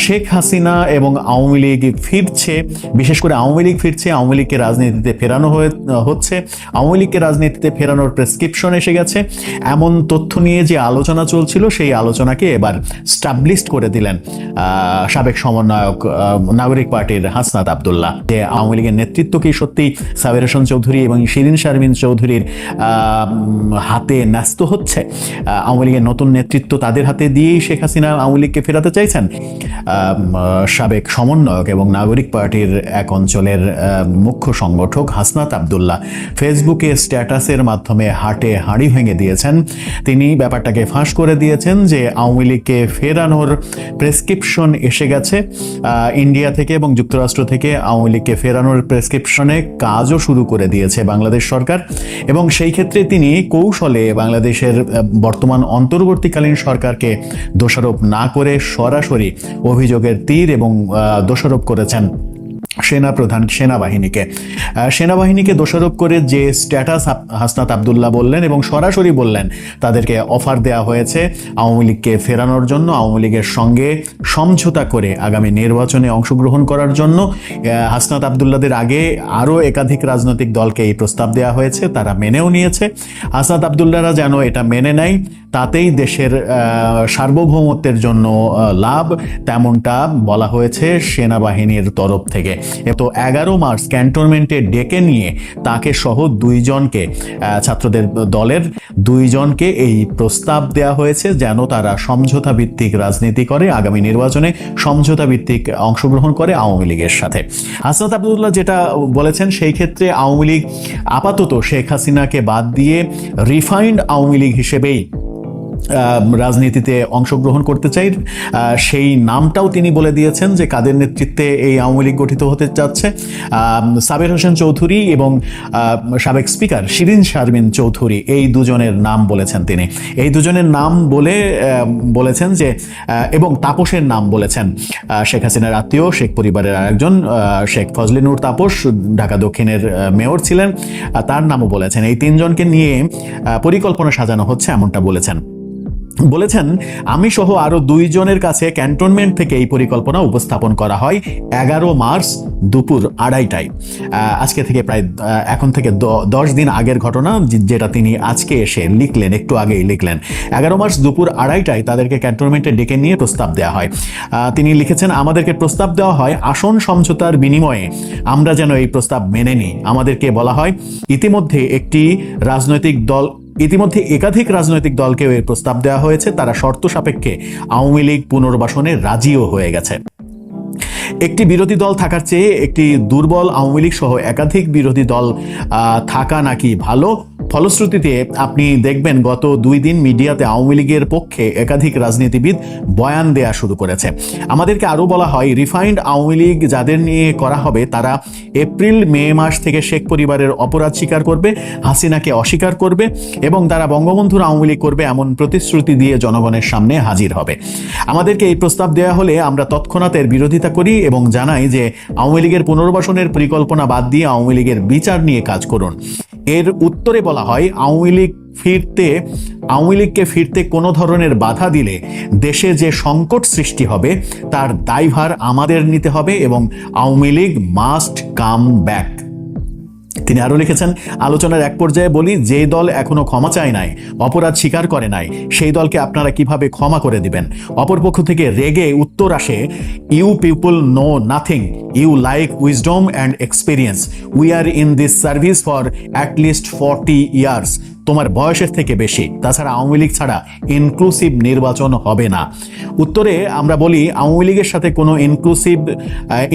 শেখ হাসিনা এবং আওয়ামী লীগ ফিরছে, বিশেষ করে আওয়ামী লীগ ফিরছে, আওয়ামী লীগকে রাজনীতিতে ফেরানো হচ্ছে, আওয়ামী লীগকে রাজনীতিতে ফেরানোর প্রেসক্রিপশন এসে গেছে, এমন তথ্য নিয়ে যে আলোচনা চলছিল সেই আলোচনাকে এবার স্টাবলিশড করে দিলেন সাবেক সমন্বয়ক নাগরিক পার্টির হাসনাত আব্দুল্লাহ। যে আওয়ামী লীগের নেতৃত্ব কি সত্যি সাবের হোসেন চৌধুরী এবং শিরিন শারমিন চৌধুরীর হাতে ন্যস্ত হচ্ছে? আওয়ামী লীগের নতুন নেতৃত্ব তাদের হাতে দিয়েই শেখ হাসিনা আওয়ামী লীগকে ফেরাতে চাইছেন? সাবেক সমন্বয়ক এবং নাগরিক পার্টির এক অঞ্চলের মুখ্য সংগঠক হাসনাত আব্দুল্লাহ ফেসবুকে স্ট্যাটাসের মাধ্যমে হাঁড়ি ভেঙে দিয়েছেন। তিনি ব্যাপারটাকে ফাঁস করে দিয়েছেন যে আওয়ামী লীগকে ফেরানোর প্রেসক্রিপশন এসে গেছে ইন্ডিয়া থেকে এবং যুক্তরাষ্ট্র থেকে। আওয়ামী লীগকে ফেরানোর প্রেসক্রিপশনে কাজও শুরু করে দিয়েছে বাংলাদেশ সরকার, এবং সেই ক্ষেত্রে তিনি কৌশলে বাংলাদেশের বর্তমান অন্তর্বর্তীকালীন সরকারকে দোষারোপ না করে সরাসরি অভিযোগের তীর এবং দোষারোপ করেছেন সেনাবাহিনীকে দোষারোপ করে যে স্ট্যাটাস হাসনাত আব্দুল্লাহ বললেন এবং সরাসরি বললেন তাদেরকে অফার দেওয়া হয়েছে আওয়ামী লীগকে ফেরানোর জন্য, আওয়ামী লীগের সঙ্গে সমঝোতা করে আগামী নির্বাচনে অংশগ্রহণ করার জন্য। হাসনাত আব্দুল্লাহদের আগে আরও একাধিক রাজনৈতিক দলকে এই প্রস্তাব দেওয়া হয়েছে, তারা মেনেও নিয়েছে। হাসনাত আব্দুল্লাহরা যেন এটা মেনে নেয় তাতেই দেশের সার্বভৌমত্বের জন্য লাভ, তেমনটা বলা হয়েছে সেনাবাহিনীর তরফ থেকে। তো 11 মার্চ ক্যান্টনমেন্টে ডেকে নিয়ে তাকে সহ দুইজনকে, ছাত্রদের দলের দুইজনকে এই প্রস্তাব দেওয়া হয়েছে যেন তারা সমঝোতা ভিত্তিক রাজনীতি করে, আগামী নির্বাচনে সমঝোতা ভিত্তিক অংশগ্রহণ করে আওয়ামী লীগের সাথে। হাসনাত আব্দুল্লাহ যেটা বলেছেন সেই ক্ষেত্রে আওয়ামী লীগ আপাতত শেখ হাসিনাকে বাদ দিয়ে রিফাইন্ড আওয়ামী লীগ হিসেবেই রাজনীতিতে অংশগ্রহণ করতে চাই। সেই নামটাও তিনি বলে দিয়েছেন যে কাদের নেতৃত্বে এই আওয়ামী লীগ গঠিত হতে যাচ্ছে। সাবের হোসেন চৌধুরী এবং সাবেক স্পিকার শিরিন শারমিন চৌধুরী, এই দুজনের নাম বলেছেন তিনি। এই দুজনের নাম বলেছেন যে, এবং তাপসের নাম বলেছেন, শেখ হাসিনার আত্মীয় শেখ পরিবারের আরেকজন শেখ ফজলে নূর তাপস, ঢাকা দক্ষিণের মেয়র ছিলেন, তার নামও বলেছেন। এই তিনজনকে নিয়ে পরিকল্পনা সাজানো হচ্ছে এমনটা বলেছেন। আমি সহ আরো দুইজনের কাছে ক্যান্টনমেন্ট থেকে এই পরিকল্পনা উপস্থাপন করা হয় 11 মার্চ দুপুর 2:30টায়। আজকে থেকে প্রায় এখন থেকে 10 দিন আগের ঘটনা, যেটা তিনি আজকে এসে লিখলেন, একটু আগেই লিখলেন। 11 মার্চ দুপুর 2:30টায় তাদেরকে ক্যান্টনমেন্টে ডেকে নিয়ে প্রস্তাব দেওয়া হয়। তিনি লিখেছেন, আমাদেরকে প্রস্তাব দেওয়া হয় আসন সমঝোতার বিনিময়ে আমরা যেন এই প্রস্তাব মেনে নিই। আমাদেরকে বলা হয় ইতিমধ্যে একাধিক রাজনৈতিক দলকেও এই প্রস্তাব দেওয়া হয়েছে, তারা শর্ত সাপেক্ষে আওয়ামী লীগ পুনর্বাসনে রাজিও হয়ে গেছে। একটি বিরোধী দল থাকার চেয়ে একটি দুর্বল আওয়ামী লীগ সহ একাধিক বিরোধী দল থাকা নাকি ভালো। ফলশ্রুতিতে আপনি দেখবেন গত 2 দিন মিডিয়াতে আওয়ামী লীগের পক্ষে একাধিক রাজনীতিবিদ বয়ান দেয়া শুরু করেছে। আমাদেরকে আরও বলা হয় রিফাইন্ড আওয়ামী লীগ যাদের নিয়ে করা হবে তারা এপ্রিল-মে মাস থেকে শেখ পরিবারের অপরাধ স্বীকার করবে, হাসিনাকে অস্বীকার করবে এবং তারা বঙ্গবন্ধুর আওয়ামী লীগ করবে এমন প্রতিশ্রুতি দিয়ে জনগণের সামনে হাজির হবে। আমাদেরকে এই প্রস্তাব দেওয়া হলে আমরা তৎক্ষণাৎ এর বিরোধিতা করি এবং জানাই যে আওয়ামী লীগের পুনর্বাসনের পরিকল্পনা বাদ দিয়ে আওয়ামী লীগের বিচার নিয়ে কাজ করুন। এর উত্তরে বলা হয় আওয়ামী লীগকে ফিরতে কোনো ধরনের বাধা দিলে দেশে যে সংকট সৃষ্টি হবে তার দায়ভার আমাদের নিতে হবে এবং Awami League must come back. তিনি আরো লিখেছেন, আলোচনার এক পর্যায়ে বলি, যে দল এখনো ক্ষমা চায় নাই, অপরাধ স্বীকার করে নাই, সেই দলকে আপনারা কিভাবে ক্ষমা করে দিবেন? অপরপক্ষ থেকে রেগে উত্তর আসে, you people know nothing, you like wisdom and experience, we are in this service for at least 40 years. তোমার বয়সের থেকে বেশি, তাছাড়া আওয়ামী লীগ ছাড়া ইনক্লুসিভ নির্বাচন হবে না। উত্তরে আমরা বলি আওয়ামী লীগের সাথে কোনো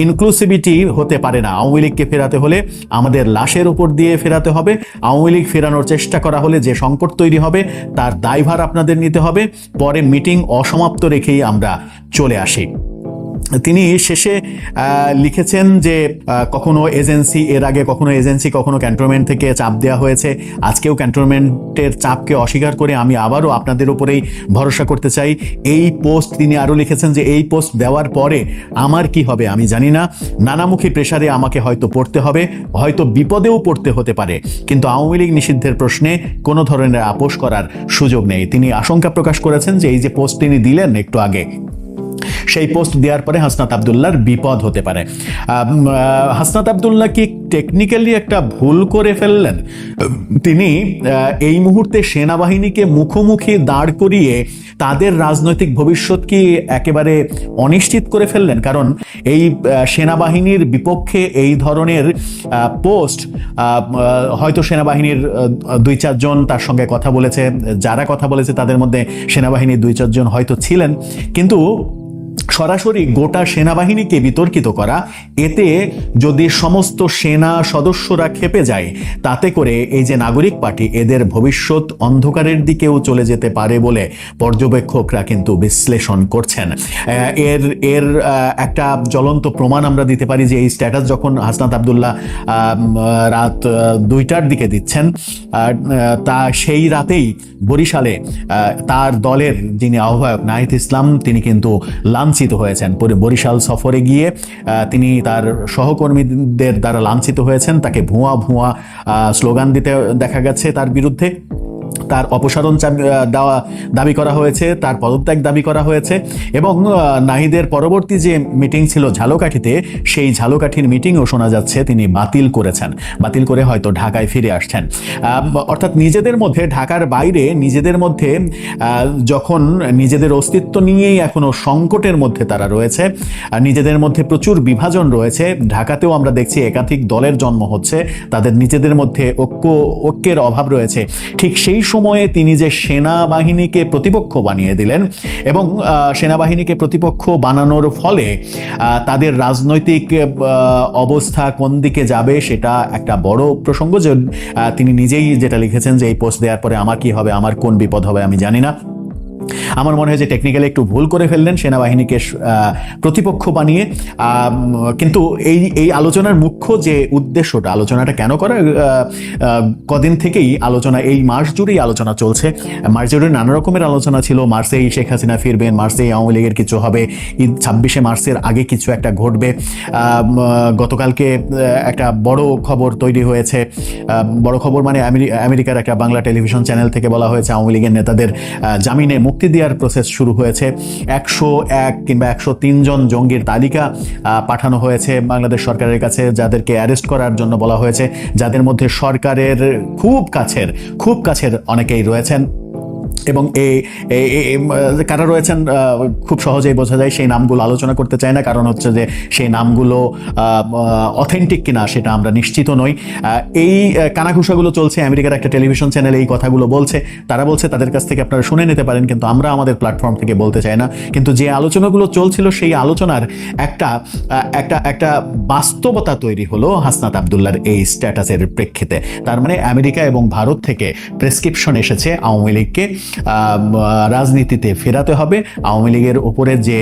ইনক্লুসিভিটি হতে পারে না। আওয়ামী লীগকে ফেরাতে হলে আমাদের লাশের উপর দিয়ে ফেরাতে হবে। আওয়ামী লীগ ফেরানোর চেষ্টা করা হলে যে সংকট তৈরি হবে তার দায়ভার আপনাদের নিতে হবে। পরে মিটিং অসমাপ্ত রেখেই আমরা চলে আসি। তিনি শেষে লিখেছেন যে কখনো এজেন্সি, এর আগে কখনো এজেন্সি, কখনো ক্যান্টনমেন্ট থেকে চাপ দেওয়া হয়েছে, আজকেও ক্যান্টনমেন্টের চাপকে অস্বীকার করে আমি আবারও আপনাদের উপরেই ভরসা করতে চাই। এই পোস্ট তিনি আরও লিখেছেন যে এই পোস্ট দেওয়ার পরে আমার কি হবে আমি জানি না, নানামুখী প্রেসারে আমাকে হয়তো পড়তে হবে, হয়তো বিপদেও পড়তে হতে পারে, কিন্তু আওয়ামী লীগ নিষিদ্ধের প্রশ্নে কোনো ধরনের আপোষ করার সুযোগ নেই। তিনি আশঙ্কা প্রকাশ করেছেন যে এই যে পোস্ট তিনি দিলেন একটু আগে, সেই পোস্ট দেওয়ার পরে হাসনাত আবদুল্লাহর বিপদ হতে পারে। হাসনাত আবদুল্লাহ কি টেকনিক্যালি একটা ভুল করে ফেললেন? তিনি এই মুহূর্তে সেনাবাহিনীকে মুখোমুখি দাঁড় করিয়ে তাদের রাজনৈতিক ভবিষ্যৎ কি একেবারে অনিশ্চিত করে ফেললেন? কারণ এই সেনাবাহিনীর বিপক্ষে এই ধরনের পোস্ট, হয়তো সেনাবাহিনীর 2-4 জন তার সঙ্গে কথা বলেছে, যারা কথা বলেছে তাদের মধ্যে সেনাবাহিনীর 2-4 জন হয়তো ছিলেন, কিন্তু সরাসরি গোটা সেনাবাহিনীকে বিতর্কিত করা, এতে যদি সমস্ত সেনা সদস্যরা খেপে যায়, তাতে করে এই যে নাগরিক পার্টি, এদের ভবিষ্যৎ অন্ধকারের দিকেও চলে যেতে পারে বলে পর্যবেক্ষকরা কিন্তু বিশ্লেষণ করছেন। এর একটা জ্বলন্ত প্রমাণ আমরা দিতে পারি যে এই স্ট্যাটাস যখন হাসনাত আবদুল্লাহ রাত 2টার দিকে দিচ্ছেন, তা সেই রাতেই বরিশালে তার দলের যিনি আহ্বায়ক নাহিদ ইসলাম, তিনি কিন্তু লাঞ্ছিত হয়েছেন। বরিশাল সফরে গিয়ে তিনি তার সহকর্মীদের দ্বারা লাঞ্ছিত হয়েছেন। তাকে ভুয়া ভুয়া স্লোগান দিতে দেখা গেছে তার বিরুদ্ধে। তার অপসারণ দাবি করা হয়েছে, তার পদত্যাগ দাবি করা হয়েছে, এবং নাহিদের পরবর্তী যে মিটিং ছিল ঝালকাঠিতে, সেই ঝালকাঠির মিটিংও শোনা যাচ্ছে তিনি বাতিল করেছেন, বাতিল করে হয়তো ঢাকায় ফিরে আসছেন। অর্থাৎ নিজেদের মধ্যে, ঢাকার বাইরে নিজেদের মধ্যে যখন নিজেদের অস্তিত্ব নিয়েই এখনো সংকটের মধ্যে তারা রয়েছে, নিজেদের মধ্যে প্রচুর বিভাজন রয়েছে, ঢাকাতেও আমরা দেখছি একাধিক দলের জন্ম হচ্ছে, তাদের নিজেদের মধ্যে ঐক্যের অভাব রয়েছে, ঠিক সেই সময়ে তিনি যে সেনাবাহিনীকে প্রতিপক্ষ বানিয়ে দিলেন, এবং সেনাবাহিনীকে প্রতিপক্ষ বানানোর ফলে তাদের রাজনৈতিক অবস্থা কোন দিকে যাবে সেটা একটা বড় প্রসঙ্গ। যে তিনি নিজেই যেটা লিখেছেন যে এই পোস্ট দেওয়ার পরে আমার কি হবে, আমার কোন বিপদ হবে আমি জানি না। আমার মনে হয় যে টেকনিক্যালি একটু ভুল করে ফেললেন সেনাবাহিনীকে প্রতিপক্ষ বানিয়ে। কিন্তু এই আলোচনার মুখ্য যে উদ্দেশ্যটা, আলোচনাটা কেন করা, কদিন থেকেই আলোচনা, এই মাস জুড়েই আলোচনা চলছে। মাস জুড়ে নানা রকমের আলোচনা ছিল। মার্চেই শেখ হাসিনা ফিরবেন, মার্চেই আওয়ামী লীগের কিছু হবে, 26শে মার্চের আগে কিছু একটা ঘটবে। গতকালকে একটা বড় খবর তৈরি হয়েছে, বড় খবর মানে আমেরিকার একটা বাংলা টেলিভিশন চ্যানেল থেকে বলা হয়েছে আওয়ামী লীগের নেতাদের জামিনে মুক্তি দেওয়ার প্রসেস শুরু হয়েছে। 101 কিংবা 103 জন জঙ্গির তালিকা পাঠানো হয়েছে বাংলাদেশ সরকারের কাছে, যাদেরকে অ্যারেস্ট করার জন্য বলা হয়েছে, যাদের মধ্যে সরকারের খুব কাছের অনেকেই রয়েছেন। এবং কারা রয়েছেন খুব সহজেই বোঝা যায়। সেই নামগুলো আলোচনা করতে চাই না, কারণ হচ্ছে যে সেই নামগুলো অথেন্টিক কিনা সেটা আমরা নিশ্চিত নই। এই কানাঘুষাগুলো চলছে, আমেরিকার একটা টেলিভিশন চ্যানেলে এই কথাগুলো বলছে, তারা বলছে তাদের কাছ থেকে আপনারা শুনে নিতে পারেন, কিন্তু আমরা আমাদের প্ল্যাটফর্ম থেকে বলতে চাই না। কিন্তু যে আলোচনাগুলো চলছিল সেই আলোচনার একটা বাস্তবতা তৈরি হলো হাসনাত আবদুল্লাহর এই স্ট্যাটাসের প্রেক্ষিতে। তার মানে আমেরিকা এবং ভারত থেকে প্রেসক্রিপশন এসেছে আওয়ামী লীগকে রাজনীতিতে ফেরাতে হবে, আওয়ামী লীগের উপরে যে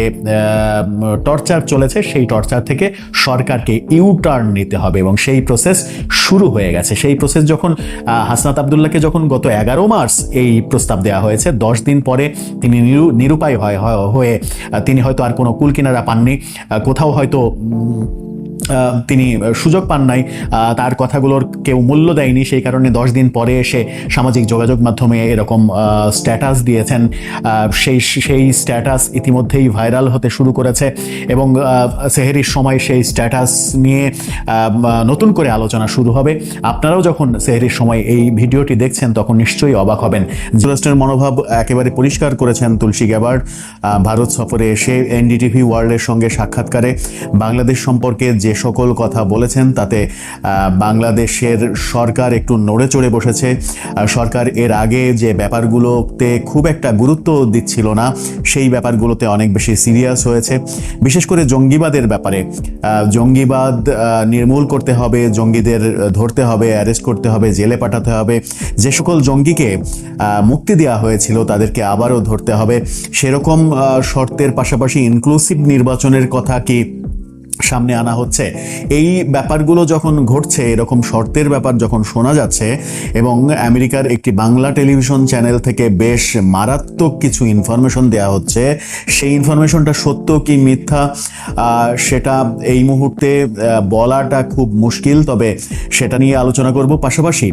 টর্চার চলেছে সেই টর্চার থেকে সরকারকে ইউটার্ন নিতে হবে, এবং সেই প্রসেস শুরু হয়ে গেছে। সেই প্রসেস যখন হাসনাত আবদুল্লাহকে যখন গত 11 মার্চ এই প্রস্তাব দেওয়া হয়েছে, 10 দিন পরে তিনি নিরুপায় হয়ে তিনি হয়তো আর কোনো কুল কিনারা পাননি, কোথাও হয়তো তিনি সুযোগ পান নাই, তার কথাগুলোর কেউ মূল্য দেয়নি, সেই কারণে 10 দিন পরে এসে সামাজিক যোগাযোগ মাধ্যমে এরকম স্ট্যাটাস দিয়েছেন। সেই স্ট্যাটাস ইতিমধ্যেই ভাইরাল হতে শুরু করেছে, এবং সেহরির সময় সেই স্ট্যাটাস নিয়ে নতুন করে আলোচনা শুরু হবে। আপনারাও যখন সেহরির সময় এই ভিডিওটি দেখছেন তখন নিশ্চয়ই অবাক হবেন। যুক্তরাষ্ট্রের মনোভাব একেবারে পরিষ্কার করেছেন তুলসী গ্যাবার্ড ভারত সফরে এসে। এনডিটিভি ওয়ার্ল্ডের সঙ্গে সাক্ষাৎকারে বাংলাদেশ সম্পর্কে যে সকল কথা বলেছেন তাতে বাংলাদেশের সরকার একটু নড়ে চড়ে বসেছে। সরকার এর আগে যে ব্যাপারগুলোতে খুব একটা গুরুত্ব দিচ্ছিল না, সেই ব্যাপারগুলোতে অনেক বেশি সিরিয়াস হয়েছে। বিশেষ করে জঙ্গিবাদের ব্যাপারে, জঙ্গিবাদ নির্মূল করতে হবে, জঙ্গিদের ধরতে হবে, অ্যারেস্ট করতে হবে, জেলে পাঠাতে হবে। যে সকল জঙ্গিকে মুক্তি দেওয়া হয়েছিল তাদেরকে আবারও ধরতে হবে। সেরকম শর্তের পাশাপাশি ইনক্লুসিভ নির্বাচনের কথা কি সামনে আনা হচ্ছে। এই ব্যাপারগুলো যখন ঘটছে, এরকম শর্তের ব্যাপার যখন শোনা যাচ্ছে, এবং আমেরিকার একটি বাংলা টেলিভিশন চ্যানেল থেকে বেশ মারাত্মক কিছু ইনফরমেশন দেওয়া হচ্ছে, সেই ইনফরমেশনটা সত্য কি মিথ্যা সেটা এই মুহূর্তে বলাটা খুব মুশকিল, তবে সেটা নিয়ে আলোচনা করব। পাশাপাশি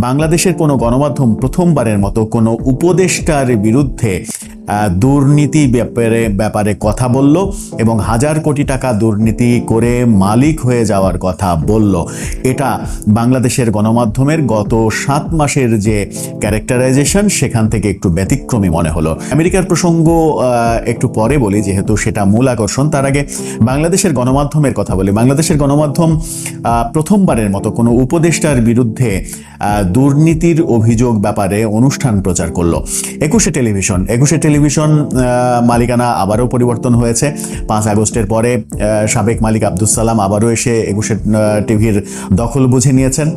বাংলাদেশের কোনো গণমাধ্যম প্রথমবারের মতো কোনো উপদেষ্টার বিরুদ্ধে দুর্নীতি ব্যাপারে কথা বলল এবং 1,000 কোটি টাকা দুর্নীতি করে মালিক হয়ে যাওয়ার কথা বলল। এটা বাংলাদেশের গণমাধ্যমের গত 7 মাসের যে ক্যারেক্টারাইজেশন সেখান থেকে একটু ব্যতিক্রমী মনে হলো। আমেরিকার প্রসঙ্গ একটু পরে বলি, যেহেতু সেটা মূল আকর্ষণ। তার আগে বাংলাদেশের গণমাধ্যমের কথা বলি। বাংলাদেশের গণমাধ্যম প্রথমবারের মতো কোনো উপদেষ্টার বিরুদ্ধে দুর্নীতির অভিযোগ ব্যাপারে অনুষ্ঠান প্রচার করলো। 21 টেলিভিশন মালিকানা আবারও পরিবর্তন হয়েছে। 5 আগস্টের পরে সাবেক মালিক আব্দুস সালাম আবারও এসে 21 টিভির দখল বুঝে নিয়েছেন।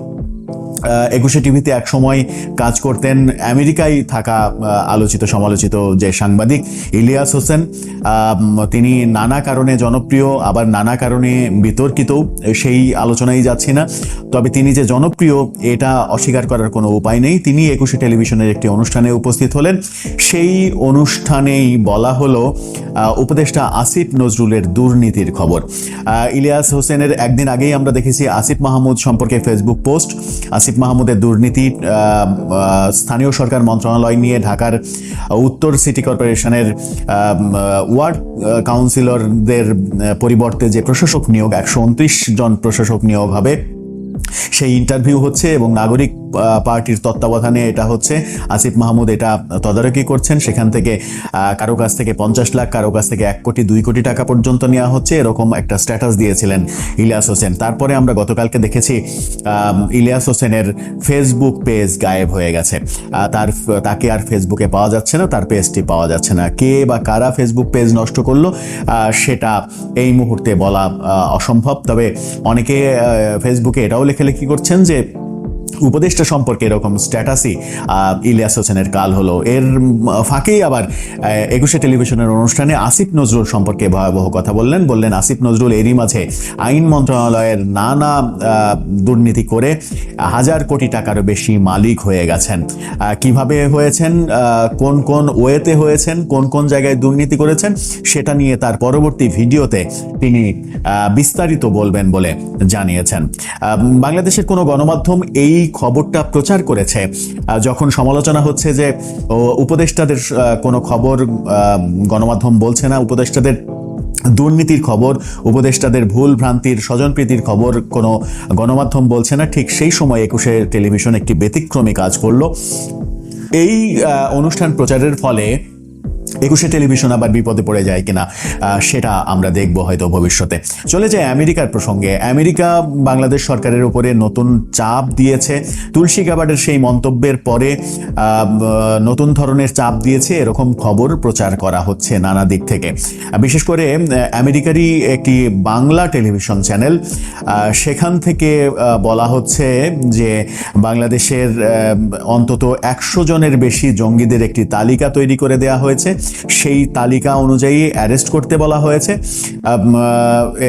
21 টিভিতে এক সময় কাজ করতেন আমেরিকায় থাকা আলোচিত সমালোচিত যে সাংবাদিক ইলিয়াস হোসেন। তিনি নানা কারণে জনপ্রিয়, আবার নানা কারণে বিতর্কিত, সেই আলোচনায় যাচ্ছি না। তবে তিনি যে জনপ্রিয় এটা অস্বীকার করার কোনো উপায় নেই। তিনি 21 টেলিভিশনের একটি অনুষ্ঠানে উপস্থিত হলেন। সেই অনুষ্ঠানেই বলা হলো উপদেষ্টা আসিফ নজরুলের দুর্নীতির খবর। ইলিয়াস হোসেনের একদিন আগেই আমরা দেখেছি আসিফ মাহমুদ সম্পর্কে ফেসবুক পোস্ট। আসিফ মাহমুদের দুর্নীতি, স্থানীয় সরকার মন্ত্রণালয় নিয়ে ঢাকার উত্তর সিটি কর্পোরেশনের ওয়ার্ড কাউন্সিলরদের পরিবর্তে যে প্রশাসক নিয়োগ, 129 জন প্রশাসক নিয়োগ হবে, সেই ইন্টারভিউ হচ্ছে এবং নাগরিক পার্টির তত্ত্বাবধানে এটা হচ্ছে। আসিফ মাহমুদ এটা তদারকি করছেন। সেখান থেকে কারো কাছ থেকে 50 লাখ, কারো কাছ থেকে 1 কোটি 2 কোটি টাকা পর্যন্ত নেওয়া হচ্ছে, এরকম একটা স্ট্যাটাস দিয়েছিলেন ইলিয়াস হোসেন। তারপরে আমরা গতকালকে দেখেছি ইলিয়াস হোসেনের ফেসবুক পেজ গায়েব হয়ে গেছে। তাকে আর ফেসবুকে পাওয়া যাচ্ছে না, তার পেজটি পাওয়া যাচ্ছে না। কে বা কারা ফেসবুক পেজ নষ্ট করলো সেটা এই মুহূর্তে বলা অসম্ভব। তবে অনেকে ফেসবুকে এটাও লেখালেখি করছেন যে উপদেষ্টা সম্পর্কে এরকম স্ট্যাটাসই ইলিয়াস হোসেনের কাল হলো। এর ফাঁকেই আবার 21 টেলিভিশনের অনুষ্ঠানে আসিফ নজরুল সম্পর্কে ভয়াবহ কথা বললেন আসিফ নজরুল এরই মাঝে আইন মন্ত্রণালয়ের নানা দুর্নীতি করে 1,000 কোটি টাকারও বেশি মালিক হয়ে গেছেন। কিভাবে হয়েছেন, কোন কোন ওয়েতে হয়েছেন, কোন কোন জায়গায় দুর্নীতি করেছেন, সেটা নিয়ে তার পরবর্তী ভিডিওতে তিনি বিস্তারিত বলবেন বলে জানিয়েছেন। বাংলাদেশের কোনো গণমাধ্যম এই খবরটা প্রচার করেছে যখন সমালোচনা হচ্ছে যে উপদেষ্টাদের কোনো খবর গণমাধ্যম বলছে না, উপদেষ্টাদের দুর্নীতির খবর, উপদেষ্টাদের ভুল ভ্রান্তির স্বজনপ্রীতির খবর কোনো গণমাধ্যম বলছে না। ঠিক সেই সময় 21 টেলিভিশন একটি ব্যতিক্রমী কাজ করলো। এই অনুষ্ঠান প্রচারের ফলে 21 টেলিভিশন আবার বিপদে পড়ে যায় কিনা সেটা আমরা দেখব হয়তো ভবিষ্যতে। চলে যায় আমেরিকার প্রসঙ্গে। আমেরিকা বাংলাদেশ সরকারের উপরে নতুন চাপ দিয়েছে। তুলসী গাবার্ডের সেই মন্তব্যের পরে নতুন ধরনের চাপ দিয়েছে, এরকম খবর প্রচার করা হচ্ছে নানা দিক থেকে। বিশেষ করে আমেরিকারই একটি বাংলা টেলিভিশন চ্যানেল, সেখান থেকে বলা হচ্ছে যে বাংলাদেশের অন্তত 100 জনের বেশি জঙ্গিদের একটি তালিকা তৈরি করে দেওয়া হয়েছে। সেই তালিকা অনুযায়ী অ্যারেস্ট করতে বলা হয়েছে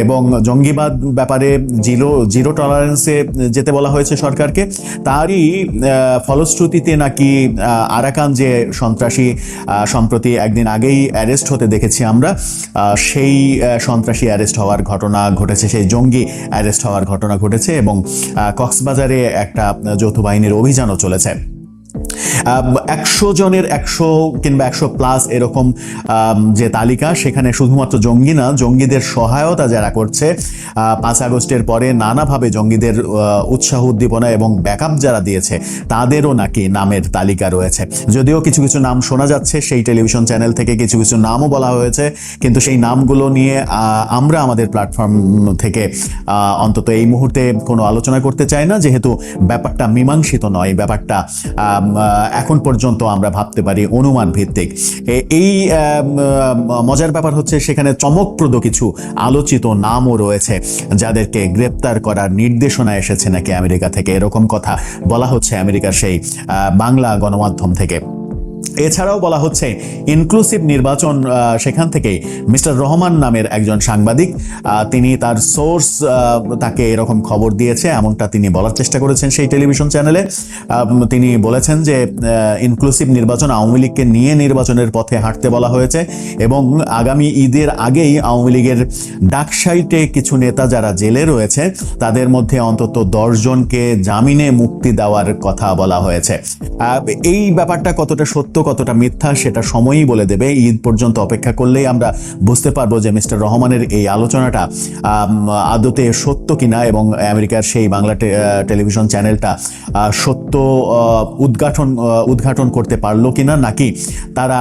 এবং জঙ্গিবাদ ব্যাপারে জিরো টলারেন্সে যেতে বলা হয়েছে সরকারকে। তারই ফলশ্রুতিতে নাকি আরাকান যে সন্ত্রাসী সম্প্রতি একদিন আগেই অ্যারেস্ট হতে দেখেছি আমরা, সেই সন্ত্রাসী অ্যারেস্ট হওয়ার ঘটনা ঘটেছে, সেই জঙ্গি অ্যারেস্ট হওয়ার ঘটনা ঘটেছে এবং কক্সবাজারে একটা যৌথ বাহিনীর অভিযানও চলেছে। 100 জনের 100 কিংবা 100+ এরকম যে তালিকা, সেখানে শুধুমাত্র জঙ্গি না, জঙ্গিদের সহায়তা যারা করছে 5 আগস্টের পরে নানাভাবে জঙ্গিদের উৎসাহ উদ্দীপনা এবং ব্যাকআপ যারা দিয়েছে তাদেরও নাকি নামের তালিকা রয়েছে। যদিও কিছু কিছু নাম শোনা যাচ্ছে, সেই টেলিভিশন চ্যানেল থেকে কিছু কিছু নামও বলা হয়েছে, কিন্তু সেই নামগুলো নিয়ে আমরা আমাদের প্ল্যাটফর্ম থেকে অন্তত এই মুহূর্তে কোনো আলোচনা করতে চাই না, যেহেতু ব্যাপারটা মীমাংসিত নয়। ব্যাপারটা এখন পর্যন্ত আমরা ভাবতে পারি অনুমান ভিত্তিক। এই মজার ব্যাপার হচ্ছে সেখানে চমকপ্রদ কিছু আলোচিত নামও রয়েছে যাদেরকে গ্রেপ্তার করার নির্দেশনা এসেছে নাকি আমেরিকা থেকে, এরকম কথা বলা হচ্ছে আমেরিকার সেই বাংলা গণমাধ্যম থেকে। এছাড়াও বলা হচ্ছে ইনক্লুসিভ নির্বাচন, সেখান থেকে মিস্টার রহমান নামের একজন সাংবাদিক, তিনি তার সোর্স তাকে এরকম খবর দিয়েছে, এমনটা তিনি বলার চেষ্টা করেছেন সেই টেলিভিশন চ্যানেলে। তিনি বলেছেন যে ইনক্লুসিভ নির্বাচন, আওয়ামী লীগকে নিয়ে নির্বাচনের পথে হাঁটতে বলা হয়েছে এবং আগামী ঈদের আগেই আওয়ামী লীগের ডাকসাইটে কিছু নেতা যারা জেলে রয়েছে তাদের মধ্যে অন্তত 10 জনকে জামিনে মুক্তি দেওয়ার কথা বলা হয়েছে। এই ব্যাপারটা কতটা সত্যি সত্য কতটা মিথ্যা সেটা সময়ই বলে দেবে। ঈদ পর্যন্ত অপেক্ষা করলেই আমরা বুঝতে পারবো যে মিস্টার রহমানের এই আলোচনাটা আদতে সত্য কিনা, এবং আমেরিকার সেই বাংলা টেলিভিশন চ্যানেলটা সত্য উদ্ঘাটন করতে পারলো কিনা, নাকি তারা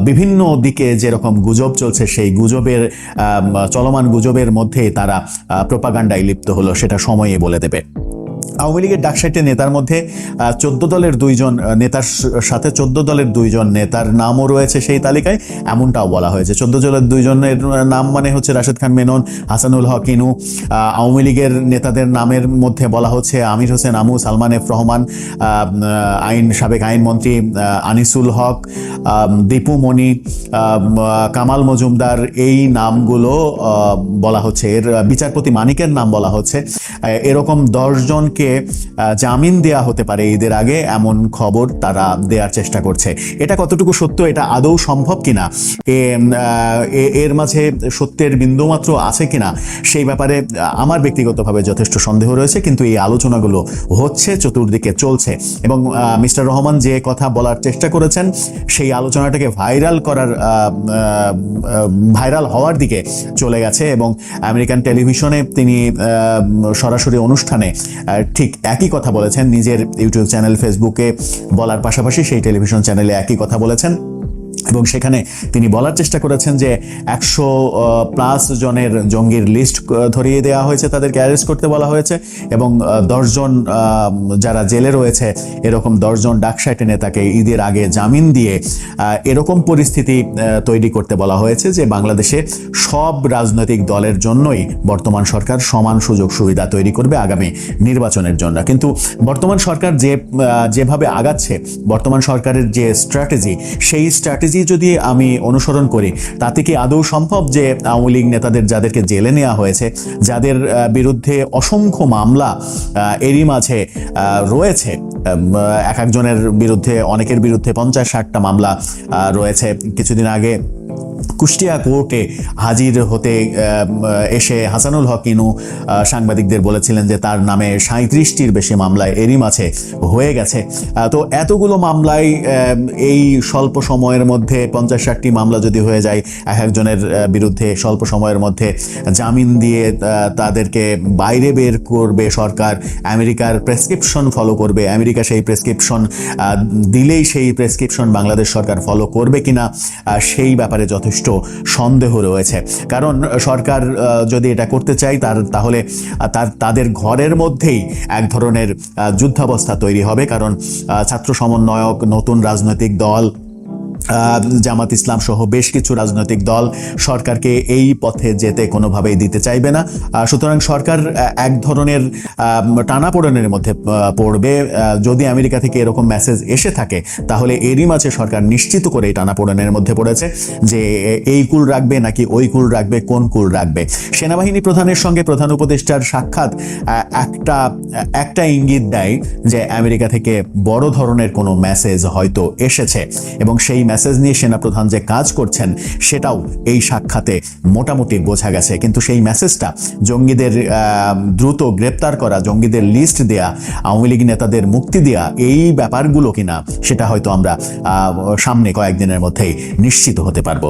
বিভিন্ন দিকে যেরকম গুজব চলছে সেই চলমান গুজবের মধ্যে তারা প্রোপাগান্ডায় লিপ্ত হলো, সেটা সময়ে বলে দেবে। আওয়ামী লীগের ডাকসাইটে নেতার মধ্যে 14 দলের 2 জন নেতার সাথে 14 দলের 2 জন নেতার নামও রয়েছে সেই তালিকায়, এমনটাও বলা হয়েছে। 14 দলের 2 জনের নাম মানে হচ্ছে রাশেদ খান মেনন, হাসানুল হক ইনু। আওয়ামী লীগের নেতাদের নামের মধ্যে বলা হচ্ছে আমির হোসেন আমু, সালমান এফ রহমান, সাবেক আইনমন্ত্রী আনিসুল হক, দীপু মনি, কামাল মজুমদার, এই নামগুলো বলা হচ্ছে। এর বিচারপতি মানিকের নাম বলা হচ্ছে। এরকম 10 জনকে জামিন দেয়া হতে পারে ঈদের আগে, এমন খবর তারা দেওয়ার চেষ্টা করছে। এটা কতটুকু সত্য, এটা আদৌ সম্ভব কিনা, এর মাঝে সত্যের বিন্দুমাত্র আছে কিনা, সেই ব্যাপারে আমার ব্যক্তিগতভাবে যথেষ্ট সন্দেহ রয়েছে। কিন্তু এই আলোচনাগুলো হচ্ছে, চতুর্দিকে চলছে, এবং মিস্টার রহমান যে কথা বলার চেষ্টা করেছেন সেই আলোচনাটাকে ভাইরাল হওয়ার দিকে চলে গেছে। এবং আমেরিকান টেলিভিশনে তিনি সরাসরি অনুষ্ঠানে ঠিক একই কথা বলেছেন, নিজের ইউটিউব চ্যানেল ফেসবুকে বলার পাশাপাশি সেই টেলিভিশন চ্যানেলে একই কথা বলেছেন। এবং সেখানে তিনি বলার চেষ্টা করেছেন যে 100+ জনের জঙ্গির লিস্ট ধরিয়ে দেওয়া হয়েছে, তাদেরকে অ্যারেস্ট করতে বলা হয়েছে, এবং 10 জন যারা জেলে রয়েছে এরকম 10 জন ডাকসাইটে নেতাকে ঈদের আগে জামিন দিয়ে এরকম পরিস্থিতি তৈরি করতে বলা হয়েছে যে বাংলাদেশে সব রাজনৈতিক দলের জন্যই বর্তমান সরকার সমান সুযোগ সুবিধা তৈরি করবে আগামী নির্বাচনের জন্য। কিন্তু বর্তমান সরকার যেভাবে আগাচ্ছে, বর্তমান সরকারের যে স্ট্র্যাটেজি, সেই স্ট্র্যাটেজি যদি আমি অনুসরণ করি, তাতে কি আদৌ সম্ভব যে আওয়ামী লীগ নেতাদের যাদেরকে জেলে নেওয়া হয়েছে, যাদের বিরুদ্ধে অসংখ্য মামলা এরই মাঝে রয়েছে, এক একজনের বিরুদ্ধে, অনেকের বিরুদ্ধে 50-60টা মামলা রয়েছে। কিছুদিন আগে কুষ্টিয়া কোর্টে হাজির হতে এসে হাসানুল হক ইনু সাংবাদিকদের বলেছিলেন যে তার নামে 37টির বেশি মামলায় এরই মাঝে হয়ে গেছে। তো এতগুলো মামলায় এই স্বল্প সময়ের মধ্যে 50-60টি মামলা যদি হয়ে যায়, এক একজনের বিরুদ্ধে স্বল্প সময়ের মধ্যে জামিন দিয়ে তাদেরকে বাইরে বের করবে সরকার, আমেরিকার প্রেসক্রিপশন ফলো করবে, আমেরিকা সেই প্রেসক্রিপশন দিলেই সেই প্রেসক্রিপশন বাংলাদেশ সরকার ফলো করবে কিনা, সেই ব্যাপারে যথেষ্ট সন্দেহ রয়েছে। কারণ সরকার যদি এটা করতে চায় তাহলে তাদের ঘরের মধ্যেই এক ধরনের যুদ্ধাবস্থা তৈরি হবে। কারণ ছাত্র সমন্বয়ক, নতুন রাজনৈতিক দল, জামাত ইসলাম সহ বেশ কিছু রাজনৈতিক দল সরকারকে এই পথে যেতে কোনোভাবেই দিতে চাইবে না। সুতরাং সরকার এক ধরনের টানাপোড়েনের মধ্যে পড়বে। যদি আমেরিকা থেকে এরকম মেসেজ এসে থাকে, তাহলে এরই মাঝে সরকার নিশ্চিত করে এই টানাপোড়েনের মধ্যে পড়েছে যে এই কুল রাখবে নাকি ওই কুল রাখবে, কোন কুল রাখবে। সেনাবাহিনী প্রধানের সঙ্গে প্রধান উপদেষ্টার সাক্ষাৎ একটা ইঙ্গিত দেয় যে আমেরিকা থেকে বড় ধরনের কোনো মেসেজ হয়তো এসেছে, এবং সেই মেসেজ নিয়ে সেনাপ্রধান যে কাজ করছেন সেটাও এই সাক্ষাতে মোটামুটি বোঝা গেছে। কিন্তু সেই মেসেজটা জঙ্গিদের দ্রুত গ্রেপ্তার করা, জঙ্গিদের লিস্ট দেয়া, আওয়ামী লীগ নেতাদের মুক্তি দেয়া, এই ব্যাপারগুলো কিনা সেটা হয়তো আমরা সামনে কয়েকদিনের মধ্যেই নিশ্চিত হতে পারবো।